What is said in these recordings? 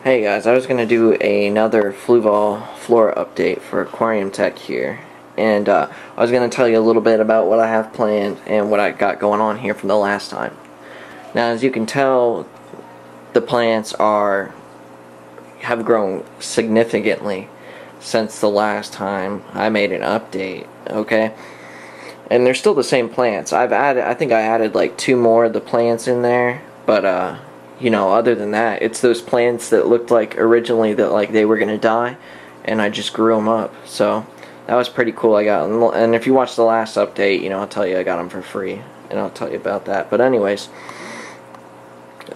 Hey guys, I was going to do another Fluval Flora update for AquariumTech here, and I was going to tell you a little bit about what I have planned and what I got going on here from the last time. Now, as you can tell, the plants have grown significantly since the last time I made an update, okay? And they're still the same plants. I think I added like 2 more of the plants in there, but you know, other than that, it's those plants that looked like originally that like they were gonna die, and I just grew them up. So that was pretty cool. I got, and if you watch the last update, you know, I'll tell you I got them for free, and I'll tell you about that. But anyways,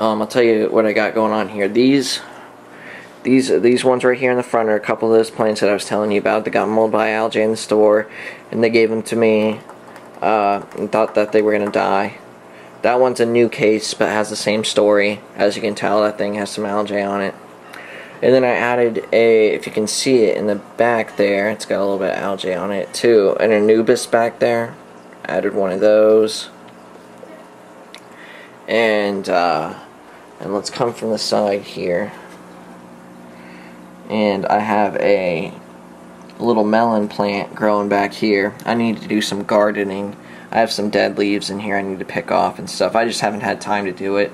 I'll tell you what I got going on here. These ones right here in the front are a couple of those plants that I was telling you about. They got molded by algae in the store, and they gave them to me and thought that they were gonna die. That one's a new case, but has the same story. As you can tell, that thing has some algae on it. And then I added if you can see it in the back there, it's got a little bit of algae on it too. An Anubis back there. Added one of those. And let's come from the side here. And I have a little melon plant growing back here. I need to do some gardening. I have some dead leaves in here I need to pick off and stuff. I just haven't had time to do it.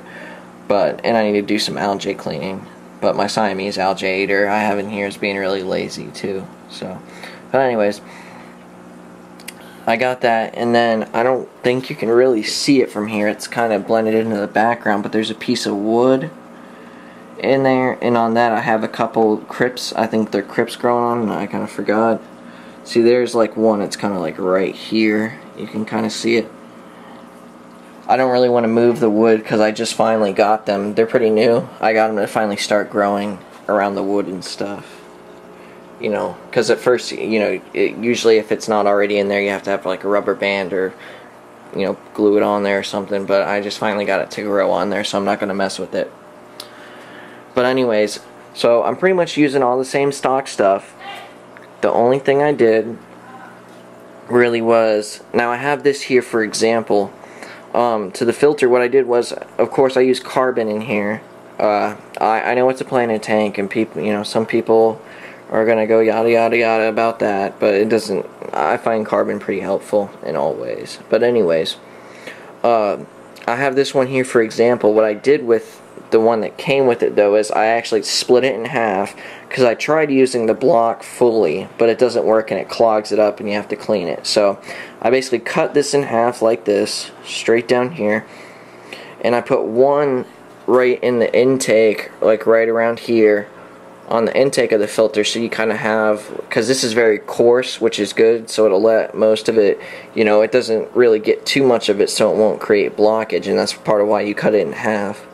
And I need to do some algae cleaning. But my Siamese algaeator I have in here is being really lazy too. But anyways, I got that, and then I don't think you can really see it from here. It's kind of blended into the background, but there's a piece of wood in there, and on that I have a couple crypts. I think they're crypts growing on, and I kind of forgot. See, there's like one, it's kind of like right here. You can kind of see it. I don't really want to move the wood because I just finally got them. They're pretty new. I got them to finally start growing around the wood and stuff. You know, because at first, you know, usually if it's not already in there, you have to have like a rubber band or, you know, glue it on there or something. But I just finally got it to grow on there, so I'm not going to mess with it. But anyways, so I'm pretty much using all the same stock stuff. The only thing I did really was, now I have this here for example, to the filter. What I did was, of course, I used carbon in here. I know it's a planet tank, and people, you know, some people are gonna go yada yada yada about that, but it doesn't. I find carbon pretty helpful in all ways. But anyways, I have this one here for example. What I did with the one that came with it though is I actually split it in half, because I tried using the block fully, but it doesn't work and it clogs it up and you have to clean it. So I basically cut this in half like this, straight down here, and I put one right in the intake, like right around here on the intake of the filter, so you kind of have, because this is very coarse, which is good, so it'll let most of it, you know, it doesn't really get too much of it, so it won't create blockage, and that's part of why you cut it in half.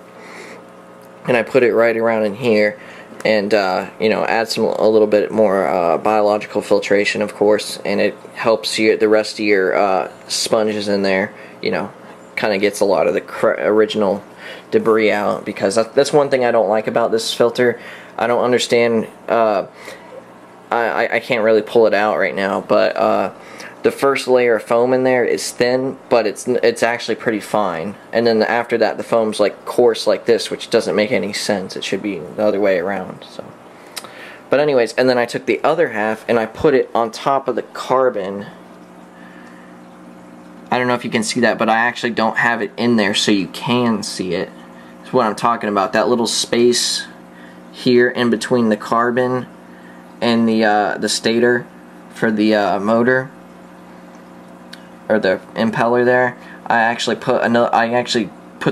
And I put it right around in here, and you know, add a little bit more biological filtration, of course, and it helps you, the rest of your sponges in there, you know, kind of gets a lot of the original debris out, because that's one thing I don't like about this filter. I don't understand. I can't really pull it out right now, but the first layer of foam in there is thin, but it's actually pretty fine, and then after that the foam's like coarse like this, which doesn't make any sense. It should be the other way around. So, but anyways, and then I took the other half and I put it on top of the carbon. I don't know if you can see that, but I actually don't have it in there so you can see it. That's what I'm talking about, that little space here in between the carbon and the stator for the motor, or the impeller there. I actually put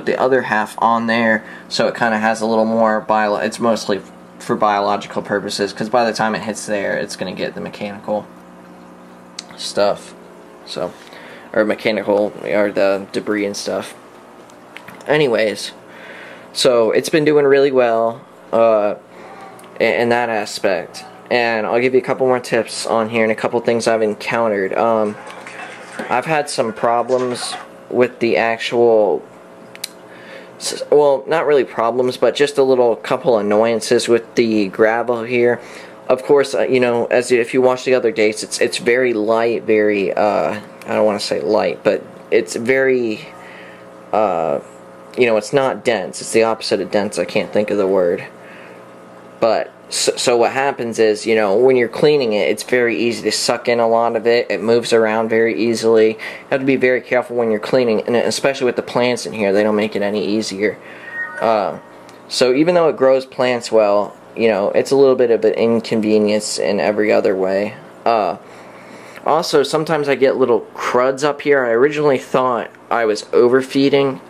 the other half on there, so it kind of has a little more it's mostly for biological purposes, because by the time it hits there, it's going to get the mechanical stuff, so, or mechanical, or the debris and stuff. Anyways, so it's been doing really well in that aspect, and I'll give you a couple more tips on here and a couple things I've encountered. I've had some problems with the actual, well, not really problems, but just a couple annoyances with the gravel here. Of course, you know, if you watch the other dates, it's very light, very I don't want to say light, but it's very you know, it's not dense. It's the opposite of dense. I can't think of the word. But so what happens is, you know, when you're cleaning it, it's very easy to suck in a lot of it. It moves around very easily. You have to be very careful when you're cleaning, and especially with the plants in here, they don't make it any easier. So even though it grows plants well, you know, it's a little bit of an inconvenience in every other way. Also, sometimes I get little cruds up here. I originally thought I was overfeeding,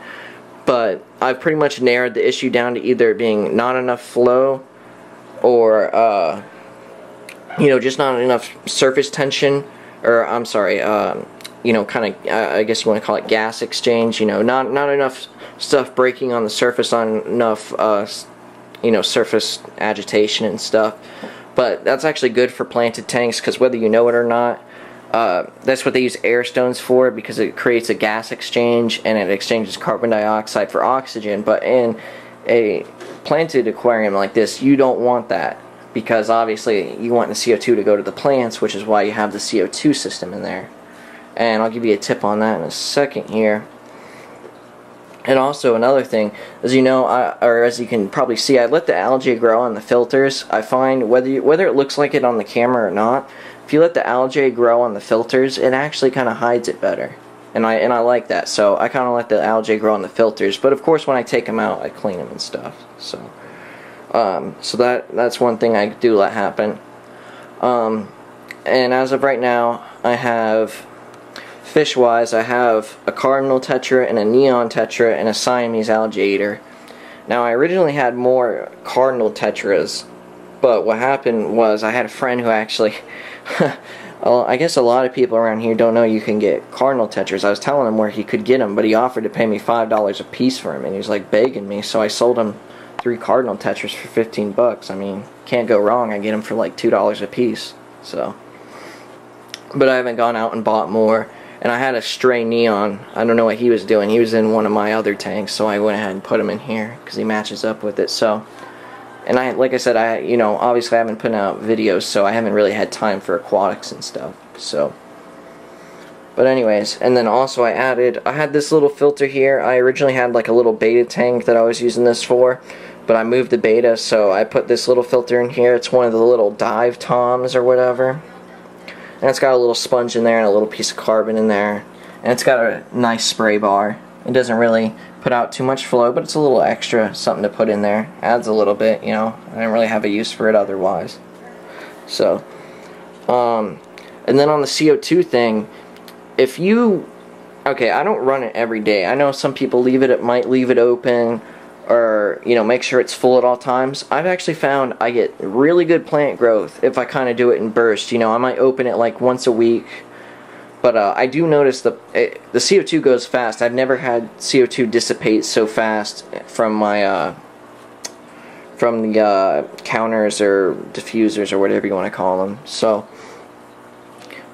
but I've pretty much narrowed the issue down to either being not enough flow, or you know, just not enough surface tension, or I'm sorry, you know, kind of, I guess you want to call it gas exchange. You know, not enough stuff breaking on the surface, on enough you know, surface agitation and stuff. But that's actually good for planted tanks, because whether you know it or not, that's what they use air stones for, because it creates a gas exchange and it exchanges carbon dioxide for oxygen. But in a planted aquarium like this, you don't want that, because obviously you want the CO2 to go to the plants, which is why you have the CO2 system in there. And I'll give you a tip on that in a second here. And also another thing, as you know, or as you can probably see, I let the algae grow on the filters. I find whether it looks like it on the camera or not, if you let the algae grow on the filters, it actually kind of hides it better. And I like that, so I kind of let the algae grow on the filters. But of course, when I take them out, I clean them and stuff. So, that's one thing I do let happen. And as of right now, I have, fish-wise, I have a cardinal tetra and a neon tetra and a Siamese algator. Now, I originally had more cardinal tetras, but what happened was I had a friend who actually, well, I guess a lot of people around here don't know you can get cardinal tetras. I was telling him where he could get them, but he offered to pay me $5 a piece for them, and he was like begging me, so I sold him 3 cardinal tetras for 15 bucks. I mean, can't go wrong. I get them for like $2 a piece. So, but I haven't gone out and bought more. And I had a stray neon. I don't know what he was doing. He was in one of my other tanks, so I went ahead and put him in here because he matches up with it. So, and like I said, you know, obviously I haven't put out videos, so I haven't really had time for aquatics and stuff. So, but anyways, and then also I had this little filter here. I originally had like a little beta tank that I was using this for, but I moved the beta, so I put this little filter in here. It's one of the little dive toms or whatever. And it's got a little sponge in there and a little piece of carbon in there. And it's got a nice spray bar. It doesn't really put out too much flow, but it's a little extra something to put in there. Adds a little bit, you know. I didn't really have a use for it otherwise. So, and then on the CO2 thing, if you, okay, I don't run it every day. I know some people might leave it open, or, you know, make sure it's full at all times. I've actually found I get really good plant growth if I kind of do it in bursts. You know, I might open it like once a week, but I do notice the CO2 goes fast. I've never had CO2 dissipate so fast from my from the counters or diffusers or whatever you want to call them. So,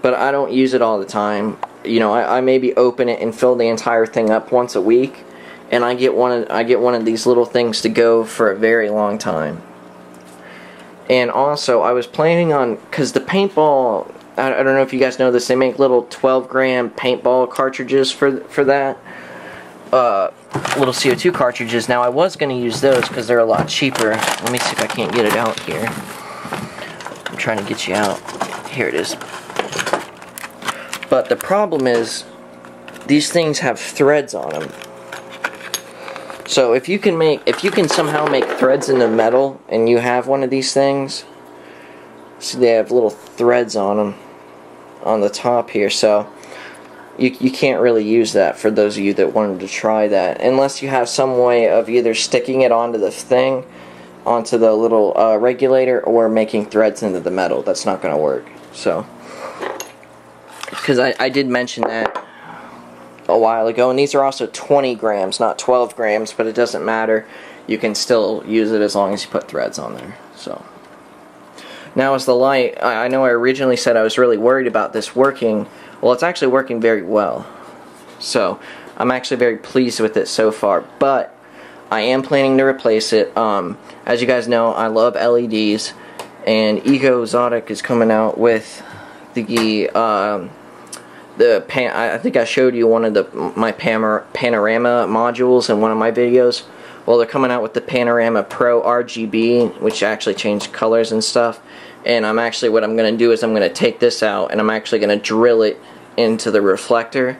but I don't use it all the time. You know, I maybe open it and fill the entire thing up once a week. And I get one of these little things to go for a very long time. And also, I was planning on, because the paintball, I don't know if you guys know this, they make little 12-gram paintball cartridges for that. Little CO2 cartridges. Now, I was going to use those because they're a lot cheaper. Let me see if I can't get it out here. I'm trying to get you out. Here it is. But the problem is, these things have threads on them. So if you can somehow make threads in the metal, and you have one of these things, see they have little threads on them on the top here, so you can't really use that for those of you that wanted to try that, unless you have some way of either sticking it onto the thing, onto the little regulator, or making threads into the metal. That's not going to work. So, because I did mention that a while ago, and these are also 20 grams, not 12 grams, but it doesn't matter. You can still use it as long as you put threads on there. So, now as the light, I know I originally said I was really worried about this working. Well, it's actually working very well. So, I'm actually very pleased with it so far, but I am planning to replace it. As you guys know, I love LEDs, and Eco Exotic is coming out with I think I showed you one of my panorama modules in one of my videos. Well, they're coming out with the Panorama Pro RGB, which actually changed colors and stuff. And what I'm going to do is I'm going to take this out and I'm actually going to drill it into the reflector.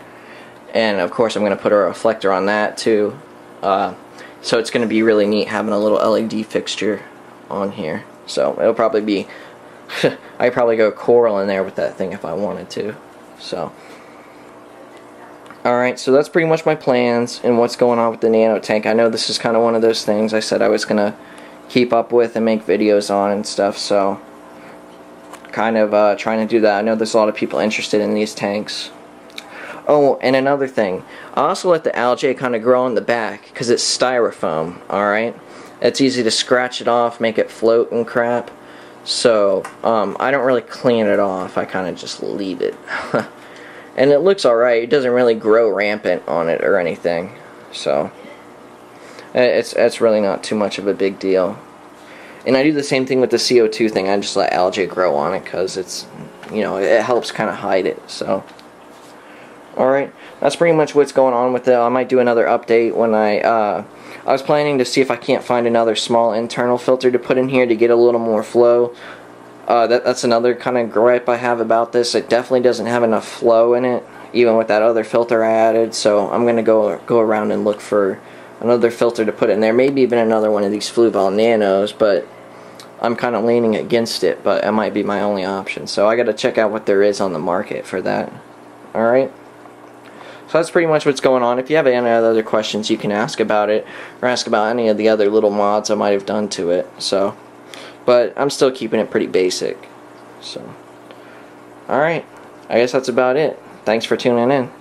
And of course I'm going to put a reflector on that too. So it's going to be really neat having a little LED fixture on here. So it'll probably be, I'd probably go coral in there with that thing if I wanted to. So, alright, so that's pretty much my plans and what's going on with the nano tank. I know this is kind of one of those things I said I was going to keep up with and make videos on and stuff, so kind of trying to do that. I know there's a lot of people interested in these tanks. Oh, and another thing, I also let the algae kind of grow in the back because it's styrofoam, alright? It's easy to scratch it off, make it float and crap. So, I don't really clean it off, I kind of just leave it. And it looks alright, it doesn't really grow rampant on it or anything. So, it's really not too much of a big deal. And I do the same thing with the CO2 thing, I just let algae grow on it because it's, you know, it helps kind of hide it, so. Alright, that's pretty much what's going on with it. I might do another update when I was planning to see if I can't find another small internal filter to put in here to get a little more flow. That's another kind of gripe I have about this. It definitely doesn't have enough flow in it, even with that other filter I added. So I'm going to go around and look for another filter to put in there. Maybe even another one of these Fluval Nanos, but I'm kind of leaning against it, but it might be my only option. So I got to check out what there is on the market for that. Alright? So that's pretty much what's going on. If you have any other questions, you can ask about it, or ask about any of the other little mods I might have done to it. So, but I'm still keeping it pretty basic. So, alright, I guess that's about it. Thanks for tuning in.